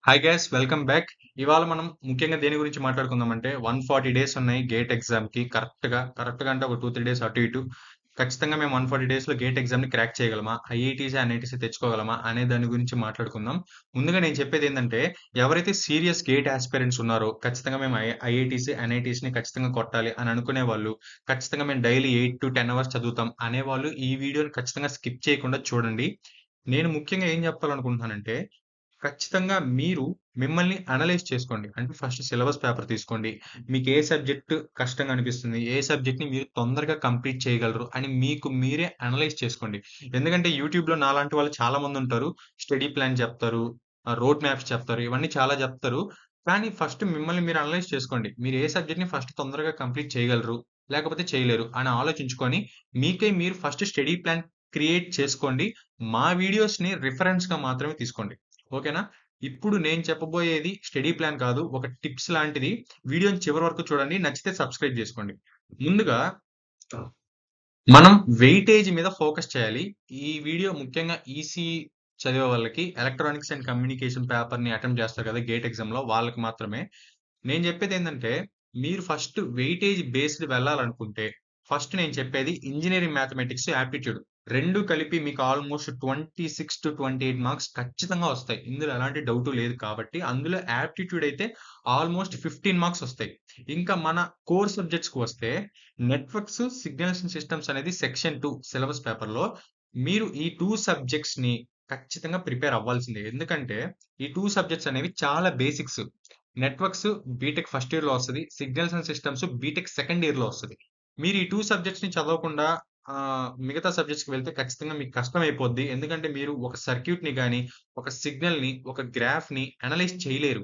Hi guys welcome back. ఇవాళ మనం ముఖ్యంగా దేని గురించి మాట్లాడుకుందామంటే 140 డేస్ ఉన్నాయి గేట్ ఎగ్జామ్‌కి కరెక్ట్‌గా అంటే ఒక 2, 3 డేస్ అటు ఇటు. ఖచ్చితంగా మేము 140 డేస్‌లో గేట్ ఎగ్జామ్‌ని క్రాక్ చేయగలమా? ఐఐటీస్, ఎన్ఐటీస్ తెచ్చుకోగలమా? అనే దాని గురించి మాట్లాడుకుందాం. ముందుగా నేను చెప్పేదేంటంటే ఎవరైతే సీరియస్ గేట్ యాస్పిరెంట్స్ ఉన్నారో ఖచ్చితంగా మేము ఐఐటీస్, ఎన్ఐటీస్‌ని ఖచ్చితంగా కొట్టాలి అని అనుకునే వాళ్ళు, ఖచ్చితంగా మేము డైలీ 8-10 అవర్స్ చదువుతాం అనేవాళ్ళు ఈ వీడియోని ఖచ్చితంగా స్కిప్ చేయకుండా చూడండి. నేను ముఖ్యంగా ఏం చెప్పాలనుకుంటున్నానంటే ఖచ్చితంగా మీరు మిమ్మల్ని అనలైజ్ చేసుకోండి. అంటే ఫస్ట్ సిలబస్ పేపర్ తీసుకోండి. మీకు ఏ సబ్జెక్ట్ కష్టంగా అనిపిస్తుంది? ఏ సబ్జెక్ట్‌ని మీరు తొందరగా కంప్లీట్ చేయగలరు అని మీకు మీరే అనలైజ్ చేసుకోండి. ఎందుకంటే యూట్యూబ్‌లో నాలాంటి వాళ్ళు చాలా మందుంటారు. స్టడీ ప్లాన్ చెప్తారు. రోడ్ మ్యాప్స్ చెప్తారు. ఇవన్నీ చాలా చెప్తారు. కానీ ఫస్ట్ మిమ్మల్ని మీరు అనలైజ్ చేసుకోండి. మీరు ఏ సబ్జెక్ట్‌ని ఫస్ట్ తొందరగా కంప్లీట్ చేయగలరు? లేకపోతే చేయలేరు అని ఆలోచించుకొని మీకై మీరు ఫస్ట్ స్టడీ ప్లాన్ క్రియేట్ చేసుకోండి. మా వీడియోస్‌ని రిఫరెన్స్‌గా మాత్రమే తీసుకోండి. ఓకేనా? ఇప్పుడు నేను చెప్పబోయేది స్టడీ ప్లాన్ కాదు. ఒక టిప్స్ లాంటిది. వీడియోని చివరి వరకు చూడండి. నచ్చితే సబ్స్క్రైబ్ జేసుకోండి. ముందుగా మనం వెయిటేజ్ మీద ఫోకస్ చేయాలి. ఈ వీడియో ముఖ్యంగా ఈసీఈ చదివే వాళ్ళకి, ఎలక్ట్రానిక్స్ అండ్ కమ్యూనికేషన్ పేపర్‌ని అటెంప్ట్ చేస్తారు కదా! గేట్ ఎగ్జామ్‌లో వాళ్ళకి మాత్రమే. నేను చెప్పేదేంటంటే, మీరు ఫస్ట్ వెయిటేజ్ బేస్డ్ వెళ్ళాలనుకుంటే, ఫస్ట్ నేను చెప్పేది ఇంజినీరింగ్ మ్యాథమెటిక్స్, యాప్టిట్యూడ్ 2 కలిపి మీకు ఆల్‌మోస్ట్ 26-28 మార్క్స్ ఖచ్చితంగా వస్తాయి. ఇందులో ఎలాంటి డౌటు లేదు కాబట్టి, అందులో యాప్టిట్యూడ్ అయితే ఆల్‌మోస్ట్ 15 మార్క్స్ వస్తాయి. ఇంకా మన కోర్ సబ్జెక్ట్స్‌కి వస్తే, నెట్వర్క్స్, సిగ్నల్స్ అండ్ సిస్టమ్స్ అనేది సెక్షన్ 2 సిలబస్ పేపర్‌లో మీరు ఈ 2 సబ్జెక్ట్స్‌ని ఖచ్చితంగా ప్రిపేర్ అవ్వాల్సిందే. ఎందుకంటే, ఈ 2 సబ్జెక్ట్స్ అనేవి చాలా బేసిక్స్. నెట్వర్క్స్ బీటెక్ ఫస్ట్ ఇయర్‌లో వస్తది. Signals and systems BTech second ఇయర్‌లో వస్తది. మీరు ఈ 2 సబ్జెక్ట్స్‌ని చదవకుండా మిగతా సబ్జెక్ట్స్‌కి వెళ్తే ఖచ్చితంగా మీకు కష్టమైపోద్ది. ఎందుకంటే మీరు ఒక సర్క్యూట్‌ని గాని, ఒక సిగ్నల్‌ని, ఒక గ్రాఫ్‌ని అనలైజ్ చేయలేరు.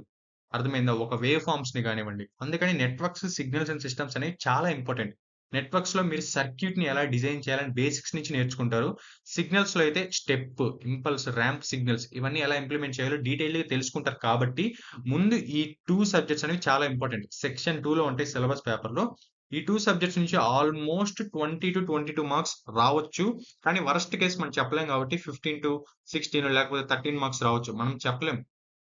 అర్థమైందా? ఒక వేవ్ ఫార్మ్స్‌ని గానివ్వండి. అందుకని నెట్వర్క్స్, సిగ్నల్స్ అండ్ సిస్టమ్స్ అనేవి చాలా ఇంపార్టెంట్. నెట్వర్క్స్‌లో మీరు సర్క్యూట్‌ని ఎలా డిజైన్ చేయాలని బేసిక్స్ నుంచి నేర్చుకుంటారు. సిగ్నల్స్‌లో అయితే స్టెప్, ఇంపల్స్, ర్యాంప్ సిగ్నల్స్ ఇవన్నీ ఎలా ఇంప్లిమెంట్ చేయాలో డీటెయిల్‌గా తెలుసుకుంటారు కాబట్టి ముందు ఈ 2 సబ్జెక్ట్స్ అనేవి చాలా ఇంపార్టెంట్. సెక్షన్ 2లో ఉంటాయి సిలబస్ పేపర్‌లో. ఈ 2 సబ్జెక్ట్స్ నుంచి ఆల్‌మోస్ట్ 20-22 మార్క్స్ రావచ్చు. కానీ వరస్ట్ కేస్ మనం చెప్పలేం కాబట్టి 15-16 లేకపోతే 13 మార్క్స్ రావచ్చు. మనం చెప్పలేం.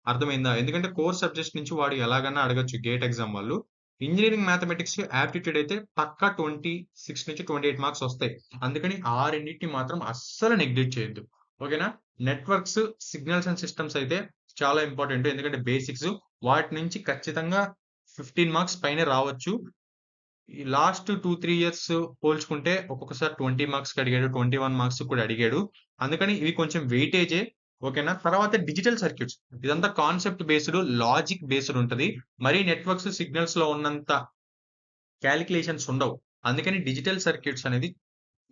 అర్థమైందా? ఎందుకంటే కోర్ సబ్జెక్ట్స్ నుంచి వాడు ఎలాగన్నా అడగొచ్చు గేట్ ఎగ్జామ్ వాళ్ళు. ఇంజినీరింగ్ మ్యాథమెటిక్స్, యాప్టిట్యూడ్ అయితే పక్కా 26-28 మార్క్స్ వస్తాయి. అందుకని ఆ రెండిటిని మాత్రం అస్సలు నెగ్లెక్ట్ చేయొద్దు. ఓకేనా? నెట్వర్క్స్, సిగ్నల్స్ అండ్ సిస్టమ్స్ అయితే చాలా ఇంపార్టెంట్. ఎందుకంటే బేసిక్స్. వాటి నుంచి ఖచ్చితంగా 15 మార్క్స్ పైనే రావచ్చు. ఈ లాస్ట్ 2, 3 ఇయర్స్ పోల్చుకుంటే ఒక్కొక్కసారి 20 మార్క్స్‌కి అడిగాడు. 21 మార్క్స్‌కి కూడా అడిగాడు. అందుకని ఇవి కొంచెం వెయిటేజే. ఓకేనా? తర్వాత డిజిటల్ సర్క్యూట్స్. ఇదంతా కాన్సెప్ట్ బేస్డ్, లాజిక్ బేస్డ్ ఉంటది. మరి నెట్వర్క్స్, సిగ్నల్స్‌లో ఉన్నంత కాలిక్యులేషన్స్ ఉండవు. అందుకని డిజిటల్ సర్క్యూట్స్ అనేది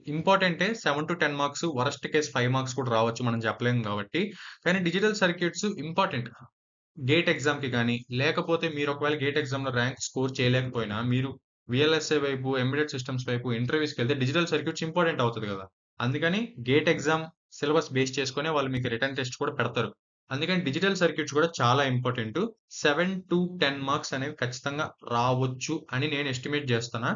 ఇంపార్టెంటే 7-10 మార్క్స్, వరస్ట్ కేస్ 5 మార్క్స్ కూడా రావచ్చు. మనం చెప్పలేం కాబట్టి. కానీ డిజిటల్ సర్క్యూట్స్ ఇంపార్టెంట్. గేట్ ఎగ్జామ్‌కి గాని, లేకపోతే మీరు ఒకవేళ గేట్ ఎగ్జామ్‌లో ర్యాంక్ స్కోర్ చేయలేకపోయినా, మీరు వీఎల్ఎస్ఐ వైపు, ఎంబెడెడ్ సిస్టమ్స్ వైపు ఇంటర్వ్యూస్‌కెళ్తే డిజిటల్ సర్క్యూట్స్ ఇంపార్టెంట్ అవుతది గదా! అందుకని గేట్ ఎగ్జామ్ సిలబస్ బేస్ చేసుకొనే వాళ్ళు మీకు రిటన్ టెస్ట్ కూడా పెడతారు. అందుకని డిజిటల్ సర్క్యూట్స్ కూడా చాలా ఇంపార్టెంటు. 7-10 మార్క్స్ అనేవి ఖచ్చితంగా రావచ్చు అని నేను ఎస్టిమేట్ జేస్తున్నా.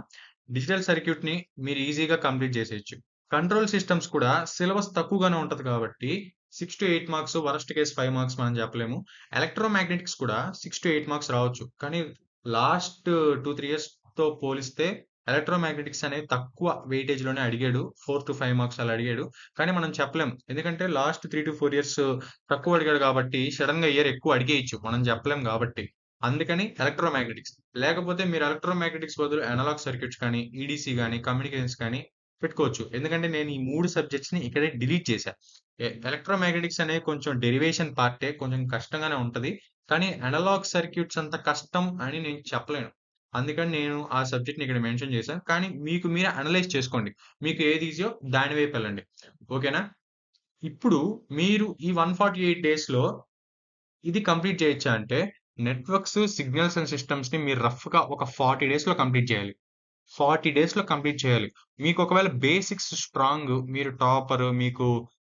డిజిటల్ సర్క్యూట్‌ని మీరు ఈజీగా కంప్లీట్ జేసేయొచ్చు. కంట్రోల్ సిస్టమ్స్ కూడా సిలబస్ తక్కువగానే ఉంటది కాబట్టి 6-8 మార్క్స్, వరస్ట్ కేస్ 5 మార్క్స్ మనం చెప్పలేము. ఎలక్ట్రోమాగ్నెటిక్స్ కూడా 6-8 మార్క్స్ రావచ్చు. కానీ లాస్ట్ 2, 3 ఇయర్స్‌తో పోలిస్తే ఎలక్ట్రోమాగ్నెటిక్స్ అనేది తక్కువ వెయిటేజ్‌లోనే అడిగాడు. 4-5 మార్క్స్ అలా అడిగాడు. కానీ మనం చెప్పలేం. ఎందుకంటే లాస్ట్ 3-4 ఇయర్స్ తక్కువ అడిగాడు కాబట్టి సడెన్‌గా ఇయర్ ఎక్కువ అడిగేయొచ్చు. మనం చెప్పలేం గాబట్టి. అందుకని ఎలక్ట్రోమాగ్నెటిక్స్. లేకపోతే మీరు ఎలక్ట్రోమాగ్నెటిక్స్ బదులు అనలాగ్ సర్క్యూట్స్ కానీ, ఈడీసీ గాని, కమ్యూనికేషన్స్ కానీ పెట్టుకోవచ్చు. ఎందుకంటే నేను ఈ 3 సబ్జెక్ట్స్‌ని ఇక్కడే డిలీట్ చేశా. ఎలక్ట్రోమాగ్నెటిక్స్ అనేది కొంచెం డెరివేషన్ పార్టే. కొంచెం కష్టంగానే ఉంటది. కానీ అనలాగ్ సర్క్యూట్స్ అంత కష్టం అని నేను చెప్పలేను. అందుకని నేను ఆ సబ్జెక్ట్‌ని ఇక్కడ మెన్షన్ చేశాను. కానీ మీకు మీరే అనలైజ్ చేసుకోండి. మీకు ఏది ఈజియో దాని వైపు వెళ్ళండి. ఓకేనా? ఇప్పుడు మీరు ఈ 148 డేస్‌లో ఇది కంప్లీట్ చేయొచ్చా అంటే నెట్వర్క్స్, సిగ్నల్స్ అండ్ సిస్టమ్స్‌ని మీరు రఫ్‌గా ఒక 40 డేస్‌లో కంప్లీట్ చేయాలి. 40 డేస్‌లో కంప్లీట్ చేయాలి. మీకు ఒకవేళ బేసిక్స్ స్ట్రాంగ్, మీరు టాపర్, మీకు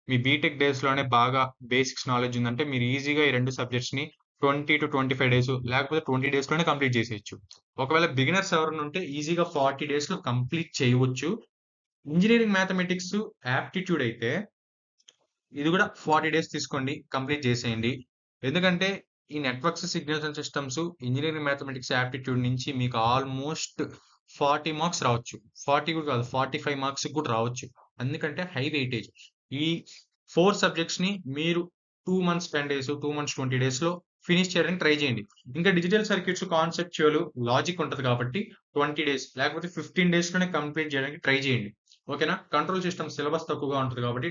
మీ బీటెక్ డేస్‌లోనే బాగా బేసిక్స్ నాలెడ్జ్ ఉందంటే మీరు ఈజీగా ఈ 2 సబ్జెక్ట్స్‌ని 20-25 డేస్ లేకపోతే 20 డేస్‌లోనే కంప్లీట్ చేసేయొచ్చు. ఒకవేళ బిగినర్స్ ఎవరైనా ఉంటే ఈజీగా 40 డేస్‌లో కంప్లీట్ చేయవచ్చు. ఇంజినీరింగ్ మ్యాథమెటిక్స్, యాప్టిట్యూడ్ అయితే ఇది కూడా 40 డేస్ తీసుకోండి. కంప్లీట్ చేసేయండి. ఎందుకంటే ఈ networks, signals and systems, engineering mathematics aptitude నుంచి మీకు ఆల్మోస్ట్ 40 మార్క్స్ రావచ్చు. 40 కూడా కాదు, 45 మార్క్స్ కూడా రావచ్చు. ఎందుకంటే హై వెయిటేజ్. ఈ 4 సబ్జెక్ట్స్ ని మీరు 2 మంత్స్ 10 డేస్, 2 మంత్స్ 20 డేస్ లో ఫినిష్ చేయడానికి ట్రై చేయండి. ఇంకా డిజిటల్ సర్క్యూట్స్, కాన్సెప్చువల్, లాజిక్ ఉంటది కాబట్టి 20 డేస్ లేకపోతే 15 డేస్ లోనే కంప్లీట్ చేయడానికి ట్రై చేయండి. ఓకేనా? కంట్రోల్ సిస్టమ్ సిలబస్ తక్కువగా ఉంటుంది కాబట్టి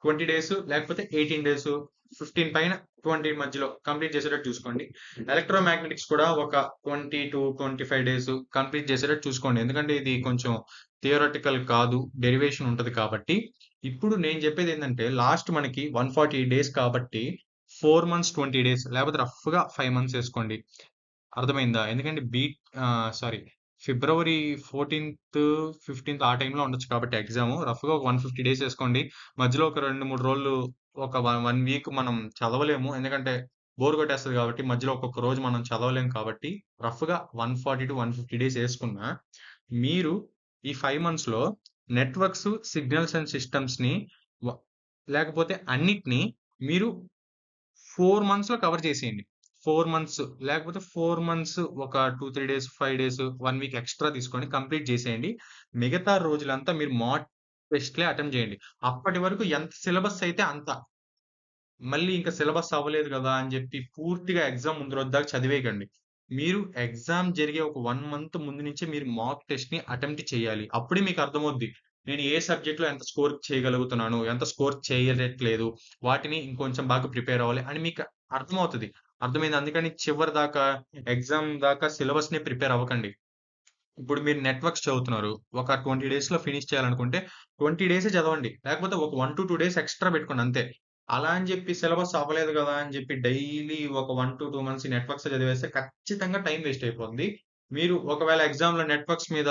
20 డేస్ లేకపోతే 18 డేస్, 15 పైన 20 మధ్యలో కంప్లీట్ చేసేటట్టు చూసుకోండి. ఎలక్ట్రోమాగ్నెటిక్స్ కూడా ఒక 20-25 డేస్ కంప్లీట్ చేసేటట్టు చూసుకోండి. ఎందుకంటే ఇది కొంచెం థియరటికల్ కాదు, డెరివేషన్ ఉంటది కాబట్టి. ఇప్పుడు నేను చెప్పేది ఏంటంటే లాస్ట్ మనకి 140 డేస్ కాబట్టి 4 మంత్స్ 20 డేస్ లేకపోతే రఫ్ గా 5 మంత్స్ వేసుకోండి. అర్థమైందా? ఎందుకంటే సారీ, ఫిబ్రవరి 14th, 15th ఆ టైంలో ఉండొచ్చు కాబట్టి ఎగ్జామ్ రఫ్గా ఒక 150 డేస్ వేసుకోండి. మధ్యలో ఒక 2-3 రోజులు, ఒక 1 వీక్ మనం చదవలేము. ఎందుకంటే బోర్ కొట్టేస్తుంది కాబట్టి మధ్యలో ఒక్కొక్క రోజు మనం చదవలేము కాబట్టి రఫ్గా 140-150 డేస్ వేసుకున్నా మీరు ఈ 5 మంత్స్ లో నెట్వర్క్స్, సిగ్నల్స్ అండ్ సిస్టమ్స్ ని లేకపోతే అన్నిటినీ మీరు 4 మంత్స్ లో కవర్ చేసేయండి. 4 మంత్స్ లేకపోతే 4 మంత్స్ ఒక 2-3 డేస్, 5 డేస్, 1 వీక్ ఎక్స్ట్రా తీసుకొని కంప్లీట్ చేసేయండి. మిగతా రోజులంతా మీరు మాక్ టెస్ట్‌లే అటెంప్ట్ చేయండి. అప్పటి వరకు ఎంత సిలబస్ అయితే అంత. మళ్ళీ ఇంకా సిలబస్ అవ్వలేదు కదా అని చెప్పి పూర్తిగా ఎగ్జామ్ ముందు రోజు దాకా చదివేయకండి. మీరు ఎగ్జామ్ జరిగే ఒక 1 మంత్ ముందు నుంచే మీరు మాక్ టెస్ట్‌ని అటెంప్ట్ చేయాలి. అప్పుడే మీకు అర్థమవుద్ది. నేను ఏ సబ్జెక్ట్‌లో ఎంత స్కోర్ చేయగలుగుతున్నాను, ఎంత స్కోర్ చేయట్లేదు, వాటిని ఇంకొంచెం బాగా ప్రిపేర్ అవ్వాలి అని మీకు అర్థమవుతది. అర్థమైందా? అందుకని చివరి దాకా ఎగ్జామ్ దాకా సిలబస్‌ని ప్రిపేర్ అవ్వకండి. ఇప్పుడు మీరు నెట్వర్క్స్ చదువుతున్నారు. ఒక 20 డేస్‌లో ఫినిష్ చేయాలనుకుంటే 20 డేసే చదవండి. లేకపోతే ఒక 1-2 డేస్ ఎక్స్ట్రా పెట్టుకోండి అంతే. అలా అని చెప్పి సిలబస్ అవ్వలేదు కదా అని చెప్పి డైలీ ఒక 1-2 మంత్స్ నెట్వర్క్స్ చదివేస్తే ఖచ్చితంగా టైం వేస్ట్ అయిపోద్ది. మీరు ఒకవేళ ఎగ్జామ్‌లో నెట్వర్క్స్ మీద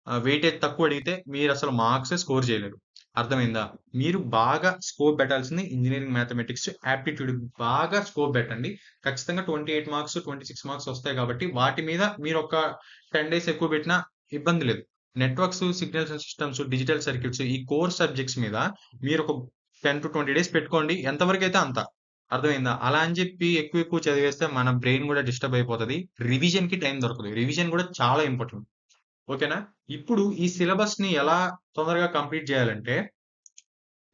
వెయిటేజ్ తక్కువ అడిగితే మీరసలు మార్క్సే స్కోర్ చేయలేరు. అర్థమైందా? మీరు బాగా స్కోప్ పెట్టాల్సింది ఇంజినీరింగ్ మ్యాథమెటిక్స్ యాప్టిట్యూడ్ బాగా స్కోప్ పెట్టండి. ఖచ్చితంగా 28 మార్క్స్, 26 మార్క్స్ వస్తాయి కాబట్టి వాటి మీద మీరొక 10 డేస్ ఎక్కువ పెట్టినా ఇబ్బంది లేదు. Networks, signals and systems, digital circuits ఈ కోర్ సబ్జెక్ట్స్ మీద మీరొక 10-20 డేస్ పెట్టుకోండి. ఎంతవరకైతే అంత. అర్థమైందా? అలా అని చెప్పి ఎక్కువ ఎక్కువ చదివేస్తే మన బ్రెయిన్ గూడా డిస్టర్బ్ అయిపోతది. రివిజన్‌కి టైం దొరకదు. రివిజన్ గూడా చాలా ఇంపార్టెంట్. ఓకేనా? ఇప్పుడు ఈ సిలబస్‌ని ఎలా తొందరగా కంప్లీట్ చేయాలంటే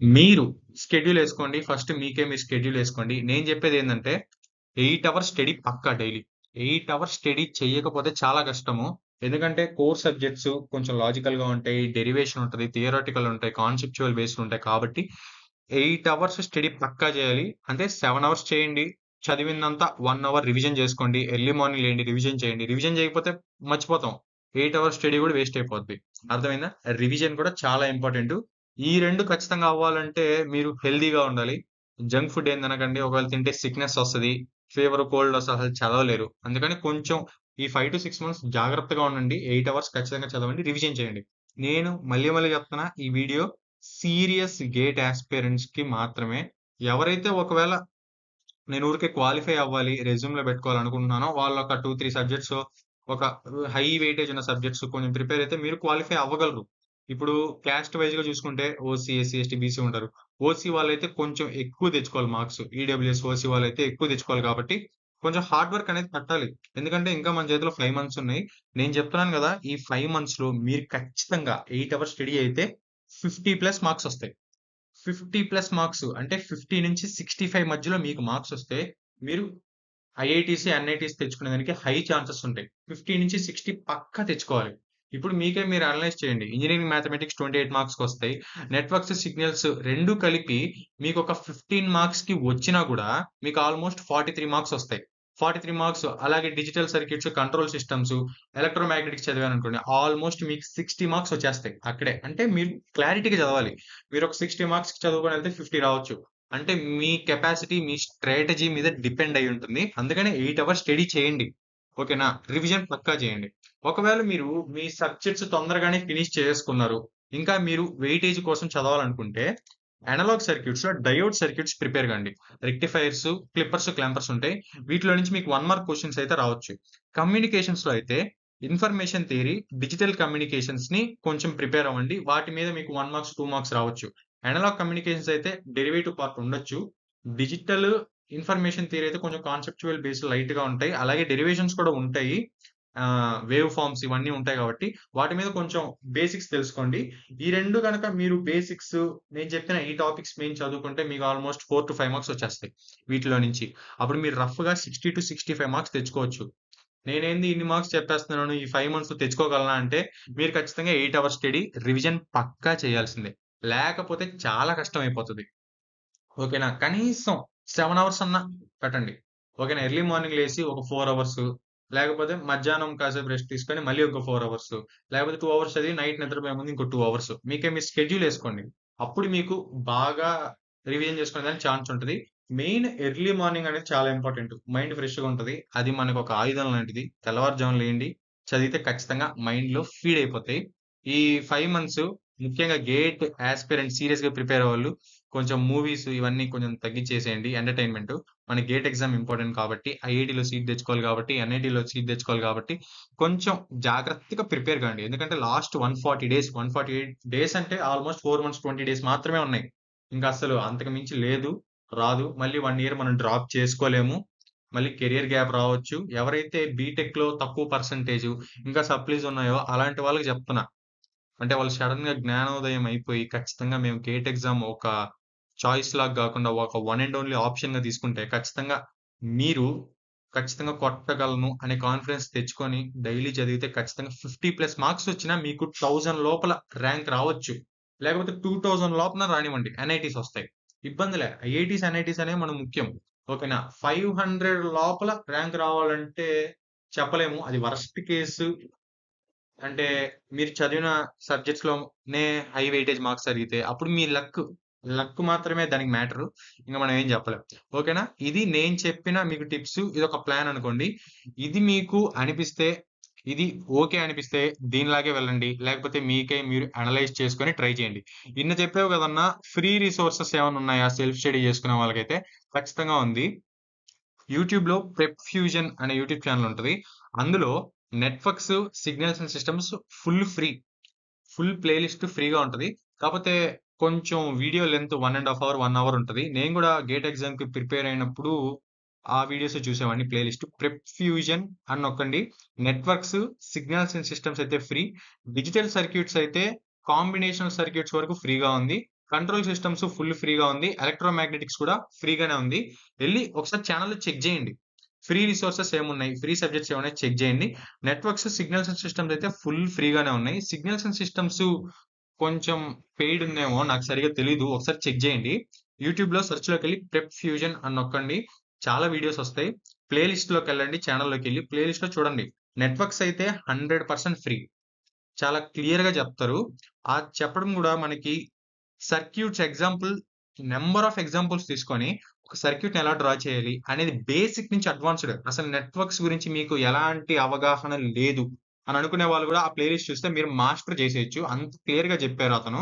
మీరు షెడ్యూల్ ఏసుకోండి. ఫస్ట్ మీకే మీరు షెడ్యూల్ ఏసుకోండి. నేను చెప్పేదేందంటే 8 అవర్స్ స్టడీ పక్కా డైలీ. 8 అవర్స్ స్టడీ చెయ్యకపోతే చాలా కష్టము. ఎందుకంటే కోర్ సబ్జెక్ట్స్ కొంచెం లాజికల్‌గా ఉంటాయి. డెరివేషన్ ఉంటది. థియరటికల్ ఉంటాయి. కాన్సెప్చువల్ బేస్డ్ ఉంటాయి. కాబట్టి 8 అవర్స్ స్టడీ పక్కా చేయాలి. అంటే 7 అవర్స్ చేయండి. చదివిందంతా 1 అవర్ రివిజన్ చేసుకోండి. ఎర్లీ మార్నింగ్ లేండి రివిజన్ చేయండి. రివిజన్ చేయకపోతే మర్చిపోతాం. 8 అవర్స్ స్టడీ కూడా వేస్ట్ అయిపోద్ది. అర్థమైందా? రివిజన్ కూడా చాలా ఇంపార్టెంట్. ఈ 2 ఖచ్చితంగా అవ్వాలంటే మీరు హెల్తీగా ఉండాలి. జంక్ ఫుడ్ ఏం తినకండి. ఒకవేళ తింటే సిక్‌నెస్ వస్తది. ఫీవర్, కోల్డ్ వస్తది. అసలు చదవలేరు. అందుకని కొంచెం ఈ 5-6 మంత్స్ జాగ్రత్తగా ఉండండి. 8 అవర్స్ ఖచ్చితంగా చదవండి. రివిజన్ చేయండి. నేను మళ్ళీ మళ్ళీ చెప్తున్నా ఈ వీడియో సీరియస్ గేట్ యాస్పిరెంట్స్‌కి మాత్రమే. ఎవరైతే ఒకవేళ నేను ఊరికే క్వాలిఫై అవ్వాలి, రెజ్యూమ్‌లో పెట్టుకోవాలనుకుంటున్నానో వాళ్ళొక 2-3 సబ్జెక్ట్స్, ఒక హై వెయిటేజ్ ఉన్న సబ్జెక్ట్స్ కొంచెం ప్రిపేర్ అయితే మీరు క్వాలిఫై అవ్వగలరు. ఇప్పుడు క్యాస్ట్ వైస్‌గా చూసుకుంటే ఓసీ, ఎస్సీ, ఎస్టీ, బీసీ ఉంటారు. ఓసీ వాళ్ళైతే కొంచెం ఎక్కువ తెచ్చుకోవాలి మార్క్స్. ఈడబ్ల్యూఎస్, ఓసీ వాళ్ళైతే ఎక్కువ తెచ్చుకోవాలి కాబట్టి కొంచెం హార్డ్ వర్క్ అనేది పెట్టాలి. ఎందుకంటే ఇంకా మన చేతిలో 5 మంత్స్ ఉన్నాయి. నేను చెప్తున్నాను కదా! ఈ 5 మంత్స్‌లో మీరు ఖచ్చితంగా 8 అవర్స్ స్టడీ అయితే 50+ మార్క్స్ వస్తాయి. 50+ మార్క్స్ అంటే 50-65 మధ్యలో మీకు మార్క్స్ వస్తే మీరు ఐఐటీస్, ఎన్ఐటీస్ తెచ్చుకునేదానికి హై ఛాన్సెస్ ఉంటాయి. 50-60 పక్కా తెచ్చుకోవాలి. ఇప్పుడు మీకే మీరు అనలైజ్ చేయండి. Engineering mathematics 28 మార్క్స్‌కొస్తాయి. నెట్వర్క్స్, సిగ్నల్స్ 2 కలిపి మీకొక 15 మార్క్స్‌కి వచ్చినా గూడా మీకు ఆల్‌మోస్ట్ 43 మార్క్స్ వస్తాయి. 43 మార్క్స్ అలాగే digital circuits, control systems, electromagnetics చదివారనుకోండి ఆల్‌మోస్ట్ మీకు 60 మార్క్స్ వచ్చేస్తాయి అక్కడే. అంటే మీరు క్లారిటీగా చదవాలి. మీరొక 60 మార్క్స్‌కి చదువుకొని ఎళ్తే 50 రావచ్చు. అంటే మీ కెపాసిటీ, మీ స్ట్రాటజీ మీద డిపెండ్ అయ్యి ఉంటుంది. అందుకనే 8 అవర్స్ స్టడీ చేయండి. ఓకేనా? రివిజన్ పక్కా చేయండి. ఒకవేళ మీరు మీ సబ్జెక్ట్స్ తొందరగానే ఫినిష్ చేసుకున్నారు. ఇంకా మీరు వెయిటేజ్ కోసం చదవాలనుకుంటే అనలాగ్ సర్క్యూట్స్‌లో డయోడ్ సర్క్యూట్స్ ప్రిపేర్ కండి. రెక్టిఫైయర్స్, క్లిప్పర్స్, క్లాంపర్స్ ఉంటాయి. వీటిలో నుంచి మీకు 1 మార్క్ క్వెషన్స్ అయితే రావచ్చు. కమ్యూనికేషన్స్‌లో అయితే ఇన్ఫర్మేషన్ థియరీ, డిజిటల్ కమ్యూనికేషన్స్‌ని కొంచెం ప్రిపేర్ అవ్వండి. వాటి మీద మీకు 1 మార్క్స్, 2 మార్క్స్ రావచ్చు. అనలాగ్ కమ్యూనికేషన్స్ అయితే డెరివేటివ్ పార్ట్ ఉండొచ్చు. డిజిటల్ ఇన్ఫర్మేషన్ థియరీ అయితే కొంచెం కాన్సెప్చువల్ బేస్డ్ లైట్‌గా ఉంటాయి. అలాగే డెరివేషన్స్ కూడా ఉంటాయి. వేవ్ ఫార్మ్స్ ఇవన్నీ ఉంటాయి కాబట్టి, వాటి మీద కొంచెం బేసిక్స్ తెలుసుకోండి. ఈ 2 గనక మీరు బేసిక్స్ నేను చెప్పిన ఈ టాపిక్స్ మెయిన్ చదువుకుంటే మీకు ఆల్‌మోస్ట్ 4-5 మార్క్స్ వచ్చేస్తాయి వీటిలో నుంచి. అప్పుడు మీరు రఫ్‌గా 60-65 మార్క్స్ తెచ్చుకోవచ్చు. నేనేంది ఇన్ని మార్క్స్ చెప్పేస్తున్నాను. ఈ 5 మంత్స్‌లో తెచ్చుకోగలనా అంటే, మీరు ఖచ్చితంగా 8 అవర్స్ స్టడీ, రివిజన్ పక్కా చేయాల్సిందే. లేకపోతే చాలా కష్టం అయిపోతది. ఓకేనా? కనీసం 7 అవర్స్ అన్నా పెట్టండి. ఓకేనా? ఎర్లీ మార్నింగ్ లేసి ఒక 4 అవర్స్, లేకపోతే మధ్యాహ్నం కాసేపు రెస్ట్ తీసుకొని మళ్ళీ ఒక 4 అవర్స్, లేకపోతే 2 అవర్స్ చదివి నైట్ నిద్రపోయే ముందు ఇంకో 2 అవర్స్. మీ స్కెడ్యూల్ ఏసుకోండి. అప్పుడు మీకు బాగా రివిజన్ చేసుకునేదానికి ఛాన్స్ ఉంటది. మెయిన్ ఎర్లీ మార్నింగ్ అనేది చాలా ఇంపార్టెంట్. మైండ్ ఫ్రెష్‌గా ఉంటది. అది మనకొక ఆయుధం లాంటిది. తెల్లవారుజామున లేయండి. చదివితే ఖచ్చితంగా మైండ్‌లో ఫీడ్ అయిపోతాయి. ఈ 5 మంత్స్ ముఖ్యంగా గేట్ యాస్పిరెంట్ సీరియస్‌గా ప్రిపేర్ అయ్యేవాళ్ళు కొంచెం మూవీస్ ఇవన్నీ కొంచెం తగ్గిచ్చేసేయండి ఎంటర్‌టైన్‌మెంట్. మనకి గేట్ ఎగ్జామ్ ఇంపార్టెంట్ కాబట్టి, ఐఐటీలో సీట్ తెచ్చుకోవాలి కాబట్టి, ఎన్ఐటీలో సీట్ తెచ్చుకోవాలి కాబట్టి, కొంచెం జాగ్రత్తగా ప్రిపేర్ కాండి. ఎందుకంటే లాస్ట్ 140 డేస్, 148 డేస్ అంటే ఆల్‌మోస్ట్ 4 మంత్స్ 20 డేస్ మాత్రమే ఉన్నాయి. ఇంకా అస్సలు అంతకు మించి లేదు, రాదు. మళ్ళీ 1 ఇయర్ మనం డ్రాప్ చేసుకోలేము. మళ్ళీ కెరియర్ గ్యాప్ రావచ్చు. ఎవరైతే బీటెక్‌లో తక్కువ పర్సెంటేజు, ఇంకా సప్లీస్ ఉన్నాయో అలాంటి వాళ్ళకి చెప్తున్నా. అంటే వాళ్ళు సడెన్‌గా జ్ఞానోదయం అయిపోయి ఖచ్చితంగా మేము గేట్ ఎగ్జామ్ ఒక చాయిస్ లాగా గాకుండా ఒక వన్ అండ్ ఓన్లీ ఆప్షన్‌గా తీసుకుంటే మీరు ఖచ్చితంగా కొట్టగలను అనే కాన్ఫిడెన్స్ తెచ్చుకొని డైలీ చదివితే ఖచ్చితంగా 50+ మార్క్స్ వచ్చినా మీకు 1000 లోపల ర్యాంక్ రావచ్చు. లేకపోతే 2000 లోపల రానివ్వండి ఎన్ఐటీస్ వస్తాయి. ఇబ్బందిలే. ఐఐటీస్, ఎన్ఐటీస్ అనేవి మనకు ముఖ్యం. ఓకేనా? 500 లోపల ర్యాంక్ రావాలంటే చెప్పలేము. అది వరస్ట్ కేసు. అంటే మీరు చదివిన సబ్జెక్ట్స్‌లోనే హై వెయిటేజ్ మార్క్స్ అడిగితే, అప్పుడు మీ లక్. లక్ మాత్రమే దానికి మ్యాటరు. ఇంక మనం ఏం చెప్పలేం. ఓకేనా? ఇది నేను చెప్పిన మీకు టిప్స్. ఇదొక ప్లాన్ అనుకోండి. ఇది మీకు అనిపిస్తే, ఇది ఓకే అనిపిస్తే దీనిలాగే వెళ్ళండి. లేకపోతే మీకే మీరు అనలైజ్ చేసుకొని ట్రై చేయండి. ఇన్ని చెప్పావు కదన్నా! ఫ్రీ రిసోర్సెస్ ఏమన్నా ఉన్నాయా? సెల్ఫ్ స్టడీ చేసుకునే వాళ్ళకైతే ఖచ్చితంగా ఉంది. యూట్యూబ్‌లో ప్రెప్ ఫ్యూజన్ అనే యూట్యూబ్ ఛానెల్ ఉంటది. అందులో networks, signals and systems full free. Full play list ఫ్రీగా ఉంటది. కాపోతే కొంచెం వీడియో లెంత్ 1 ½ అవర్, 1 అవర్ ఉంటది. నేను గూడా గేట్ ఎగ్జామ్‌కి ప్రిపేర్ అయినప్పుడు ఆ వీడియోసే చూసేవాడిని ప్లే లిస్ట్. ప్రెప్ ఫ్యూజన్ అని నొక్కండి. నెట్‌వర్క్స్, సిగ్నల్స్ అండ్ సిస్టమ్స్ అయితే ఫ్రీ. డిజిటల్ సర్క్యూట్స్ అయితే కాంబినేషనల్ సర్క్యూట్స్ వరకు ఫ్రీగా ఉంది. కంట్రోల్ సిస్టమ్స్ ఫుల్ ఫ్రీగా ఉంది. ఎలక్ట్రోమాగ్నెటిక్స్ కూడా ఫ్రీగానే ఉంది. ఎళ్లి ఒకసారి ఛానెల్‌లో చెక్ జేయండి. ఫ్రీ రిసోర్సెస్ ఏమున్నాయి? ఫ్రీ సబ్జెక్ట్స్ ఏమున్నాయి? చెక్ జేయండి. నెట్వర్క్స్, సిగ్నల్స్ అండ్ సిస్టమ్స్ అయితే ఫుల్ ఫ్రీగానే ఉన్నాయి. సిగ్నల్స్ అండ్ సిస్టమ్స్ కొంచెం పెయిడ్ ఉందేమో నాకు సరిగ్గా తెలీదు. ఒకసారి చెక్ జేయండి. యూట్యూబ్‌లో సెర్చ్‌లోకెళ్ళి ప్రెప్ ఫ్యూజన్ అని నొక్కండి. చాలా వీడియోస్ వస్తాయి. ప్లే లిస్ట్‌లోకెళ్ళండి ఛానెల్‌లోకెళ్ళి ప్లే లిస్ట్‌లో చూడండి. నెట్వర్క్స్ అయితే 100% ఫ్రీ. చాలా క్లియర్‌గా చెప్తారు. ఆ చెప్పడం గూడా మనకి circuits example number of examples తీసుకొని ఒక సర్క్యూట్‌ని ఎలా డ్రా చేయాలి అనేది బేసిక్ నుంచి అడ్వాన్స్‌డ్. అసలు నెట్వర్క్స్ గురించి మీకు ఎలాంటి అవగాహన లేదు అని అనుకునే వాళ్ళు గూడా ఆ ప్లే లిస్ట్ చూస్తే మీరు మాస్టర్ చేసేయొచ్చు. అంత క్లియర్‌గా చెప్పారు అతను.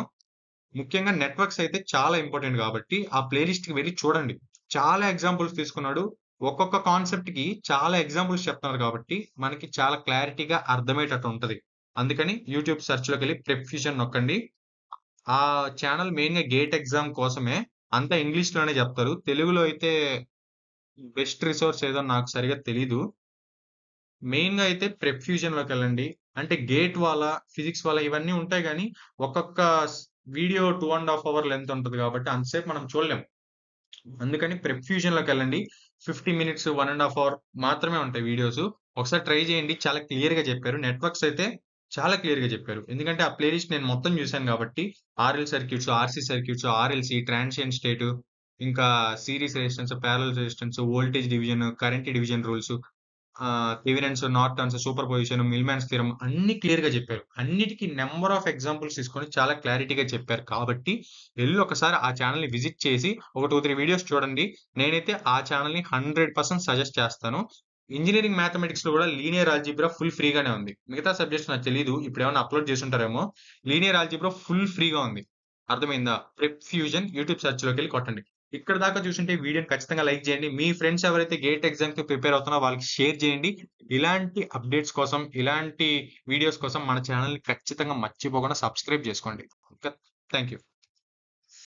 ముఖ్యంగా నెట్వర్క్స్ అయితే చాలా ఇంపార్టెంట్ గాబట్టి ఆ ప్లే లిస్ట్‌కి వెళ్లి చూడండి. చాలా ఎగ్జాంపుల్స్ తీసుకున్నాడు. ఒక్కొక్క కాన్సెప్ట్‌కి చాలా ఎగ్జాంపుల్స్ చెప్తున్నారు కాబట్టి మనకి చాలా క్లారిటీగా అర్థమయ్యేటట్టు ఉంటది. అందుకని యూట్యూబ్ సెర్చ్‌లోకెళ్ళి ప్రెప్‌ఫ్యూజన్ నొక్కండి. ఆ ఛానెల్ మెయిన్‌గా గేట్ ఎగ్జామ్ కోసమే. అంతా ఇంగ్లీష్‌లోనే జెప్తారు. తెలుగులో అయితే బెస్ట్ రిసోర్స్ ఏదో నాకు సరిగ్గా తెలీదు. మెయిన్‌గా అయితే ప్రెప్ ఫ్యూజన్‌లోకెళ్ళండి. అంటే గేట్ వాళ్ళ, ఫిజిక్స్ వాళ్ళ ఇవన్నీ ఉంటాయి గానీ, ఒక్కొక్క స్ వీడియో 2 ½ అవర్ లెంత్ ఉంటది గాబట్టి అంతసేపు మనం చూడలేం. అందుకని ప్రెప్ ఫ్యూజన్‌లోకెళ్ళండి. 50 మినిట్స్, 1 ½ అవర్ మాత్రమే ఉంటాయి వీడియోసు. ఒకసారి ట్రై జేయండి. చాలా క్లియర్‌గా జెప్పారు. నెట్వర్క్స్ అయితే చాలా క్లియర్‌గా జెప్పారు. ఎందుకంటే ఆ ప్లే లిస్ట్ నేను మొత్తం జూసాను గాబట్టి, RL circuits, RC circuits, RLC, transient state, ఇంకా series resistance, parallel resistance, voltage division, current division rules, Thevenin's, Norton's, superposition, Millman's theorem అన్నీ క్లియర్‌గా జెప్పారు. అన్నిటికి నంబర్ ఆఫ్ ఎగ్జాంపుల్స్ తీసుకొని చాలా క్లారిటీగా చెప్పారు కాబట్టి, ఎళ్లి ఒకసారి ఆ ఛానెల్‌ని విజిట్ చేసి ఒక 2, 3 వీడియోస్ చూడండి. నేనైతే ఆ ఛానెల్‌ని 100% సజెస్ట్ చేస్తాను. ఇంజినీరింగ్ మ్యాథమెటిక్స్‌లో గూడా లీనియర్ ఆల్జీబ్రా ఫుల్ ఫ్రీగానే ఉంది. మిగతా సబ్జెక్ట్స్ నాకు తెలీదు. ఇప్పుడేమన్నా అప్‌లోడ్ చేసుంటారేమో. లీనియర్ ఆల్జీబ్రా ఫుల్ ఫ్రీగా ఉంది. అర్థమైందా? ప్రెప్ ఫ్యూజన్ యూట్యూబ్ సెర్చ్‌లోకెళ్ళి కొట్టండి. ఇక్కడి దాకా చూసుంటే ఈ వీడియోని ఖచ్చితంగా లైక్ చేయండి. మీ ఫ్రెండ్స్ ఎవరైతే గేట్ ఎగ్జామ్‌కి ప్రిపేర్ అవుతున్నారో వాళ్ళకి షేర్ చేయండి. ఇలాంటి అప్‌డేట్స్ కోసం, ఇలాంటి వీడియోస్ కోసం మన ఛానెల్‌ని ఖచ్చితంగా మర్చిపోకుండా సబ్స్క్రైబ్ చేసుకోండి. ఓకే. Thank you.